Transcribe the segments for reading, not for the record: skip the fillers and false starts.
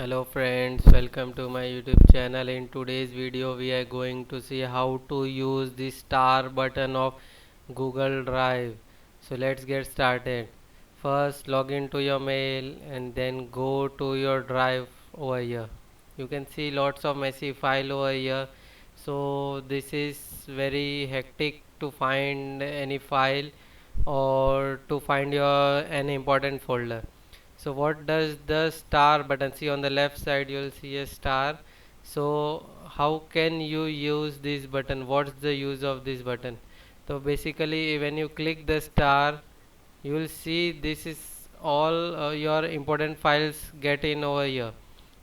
Hello friends, welcome to my YouTube channel. In today's video we are going to see how to use the star button of Google Drive. So let's get started. First log into your mail and then go to your drive over here. You can see lots of messy file over here. So this is very hectic to find any file or to find your an important folder. So what does the star button, see on the left side you'll see a star. So how can you use this button? What's the use of this button? So basically when you click the star, you will see this is all your important files get in over here.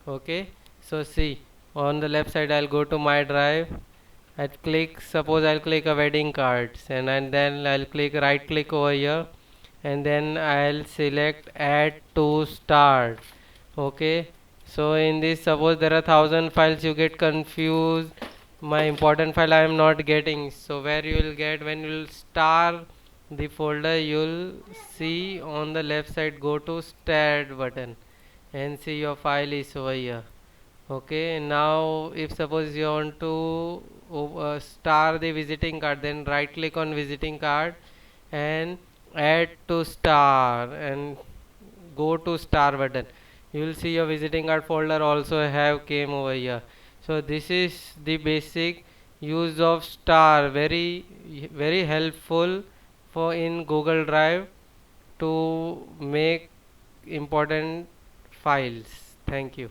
Okay, so see on the left side I'll go to my drive. I'll click, suppose I'll click a wedding cards, and then I'll click right click over here, and then I'll select add to start. Okay, so in this, suppose there are 1,000 files, you get confused, my important file I am not getting. So where you will get, when you will star the folder, you'll see on the left side, go to start button and see your file is over here. Okay, now if suppose you want to star the visiting card, then right click on visiting card and add to star and go to star button. You will see your visiting card folder also have came over here. So this is the basic use of star, very helpful for in Google Drive to make important files. Thank you.